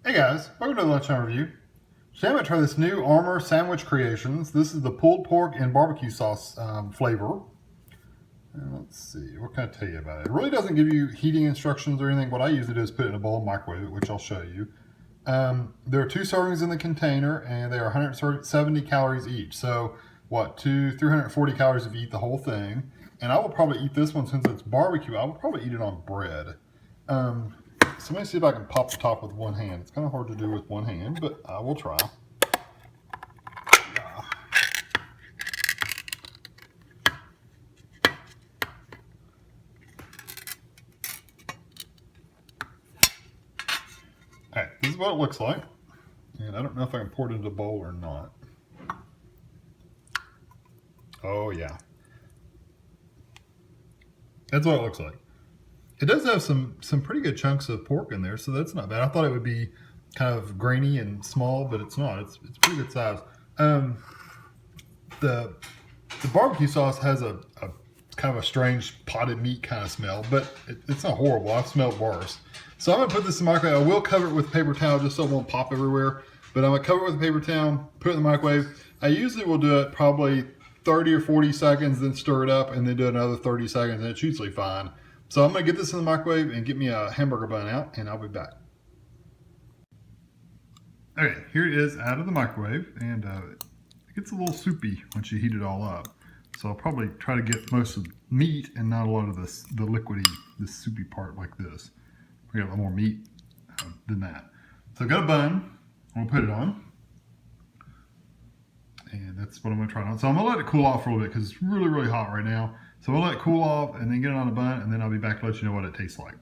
Hey guys, welcome to the Lunchtime Review. Today I'm going to try this new Armour Sandwich Creations. This is the pulled pork and barbecue sauce flavor. And let's see, what can I tell you about it? It really doesn't give you heating instructions or anything. What I usually do is put it in a bowl and microwave it, which I'll show you. There are 2 servings in the container and they are 170 calories each. So what, 340 calories if you eat the whole thing. And I will probably eat this one since it's barbecue. I will probably eat it on bread. So let me see if I can pop the top with one hand. It's kind of hard to do with one hand, but I will try. Alright, this is what it looks like. And I don't know if I can pour it into a bowl or not. Oh yeah. That's what it looks like. It does have some pretty good chunks of pork in there, so that's not bad. I thought it would be kind of grainy and small, but it's not. It's pretty good size. The barbecue sauce has a kind of a strange potted meat kind of smell, but it's not horrible. I've smelled worse. So I'm gonna put this in the microwave. I will cover it with paper towel just so it won't pop everywhere, but I'm gonna cover it with a paper towel, put it in the microwave. I usually will do it probably 30 or 40 seconds, then stir it up, and then do another 30 seconds, and it's usually fine. So I'm gonna get this in the microwave and get me a hamburger bun out, and I'll be back. Okay, here it is out of the microwave, and it gets a little soupy once you heat it all up. So I'll probably try to get most of the meat and not a lot of this, the liquidy, this soupy part like this. We got a little more meat than that. So I've got a bun, I'm gonna put it on. And that's what I'm gonna try it on. So I'm gonna let it cool off for a little bit because it's really, really hot right now. So I'm gonna let it cool off and then get it on the bun, and then I'll be back to let you know what it tastes like.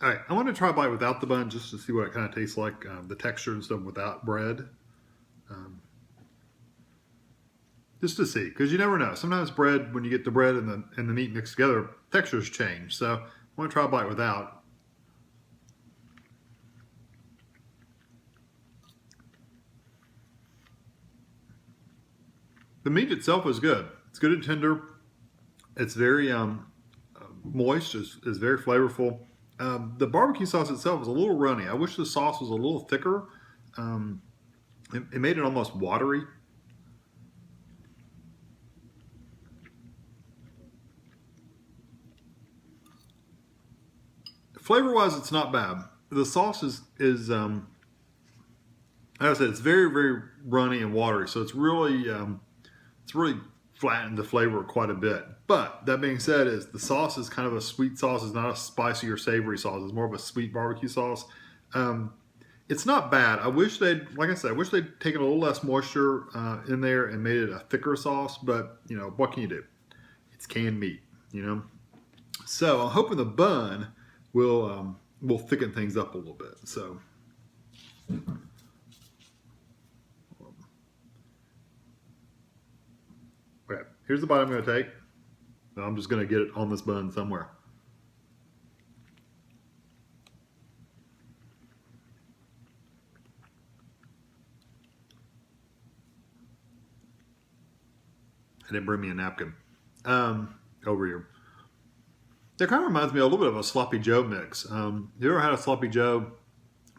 All right, I want to try a bite without the bun just to see what it kind of tastes like, the texture and stuff without bread. Just to see, because you never know. Sometimes bread, when you get the bread and the meat mixed together, textures change. So I want to try a bite without. The meat itself is good. It's good and tender. It's very moist. Is very flavorful. The barbecue sauce itself is a little runny. I wish the sauce was a little thicker. It made it almost watery. Flavor-wise, it's not bad. The sauce is like I said, it's very, very runny and watery. So it's really flattened the flavor quite a bit. But that being said, is the sauce is kind of a sweet sauce. It's not a spicy or savory sauce. It's more of a sweet barbecue sauce. It's not bad. I wish like I said, I wish they'd taken a little less moisture in there and made it a thicker sauce. But you know, what can you do? It's canned meat, you know. So I'm hoping the bun will thicken things up a little bit. So. Okay, here's the bite I'm going to take. Now I'm just going to get it on this bun somewhere. I didn't bring me a napkin. Over here. That kind of reminds me a little bit of a Sloppy Joe mix. You ever had a Sloppy Joe?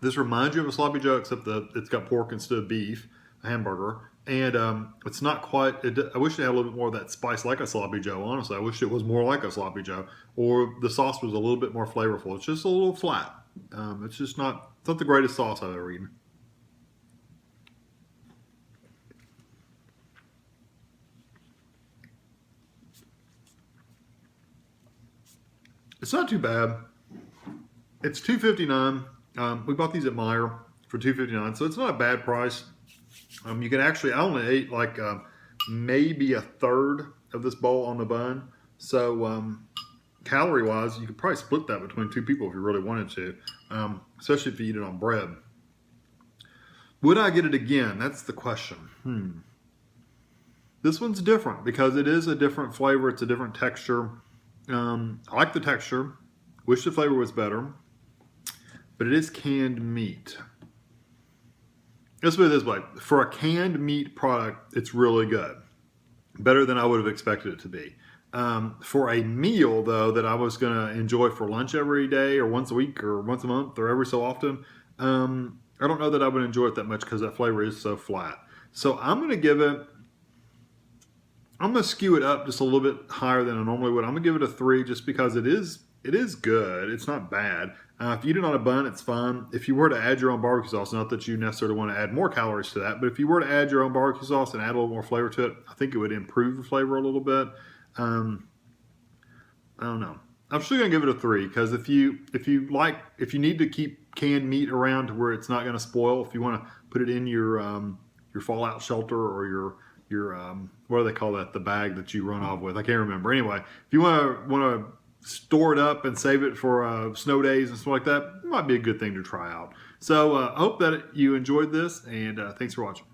This reminds you of a Sloppy Joe, except that it's got pork instead of beef, a hamburger. And it's not quite, I wish it had a little bit more of that spice like a Sloppy Joe, honestly. I wish it was more like a Sloppy Joe. Or the sauce was a little bit more flavorful. It's just a little flat. It's just not the greatest sauce I've ever eaten. It's not too bad. It's $2.59. We bought these at Meijer for $2.59, so it's not a bad price. You can actually, I only ate like maybe a third of this bowl on the bun. So calorie-wise, you could probably split that between 2 people if you really wanted to, especially if you eat it on bread. Would I get it again? That's the question. This one's different because it is a different flavor. It's a different texture. I like the texture. Wish the flavor was better. But it is canned meat. Let's put it this way. For a canned meat product, it's really good. Better than I would have expected it to be. For a meal, though, that I was going to enjoy for lunch every day or once a week or once a month or every so often, I don't know that I would enjoy it that much because that flavor is so flat. So I'm going to skew it up just a little bit higher than I normally would. I'm going to give it a 3 just because it is good. It's not bad. If you eat it on a bun, it's fine. If you were to add your own barbecue sauce, not that you necessarily want to add more calories to that, but if you were to add your own barbecue sauce and add a little more flavor to it, I think it would improve the flavor a little bit. I don't know. I'm still gonna give it a 3 because if you need to keep canned meat around to where it's not gonna spoil, if you want to put it in your fallout shelter or your what do they call that? The bag that you run off with. I can't remember. Anyway, if you want to store it up and save it for snow days and stuff like that, it might be a good thing to try out. So I hope that you enjoyed this, and thanks for watching.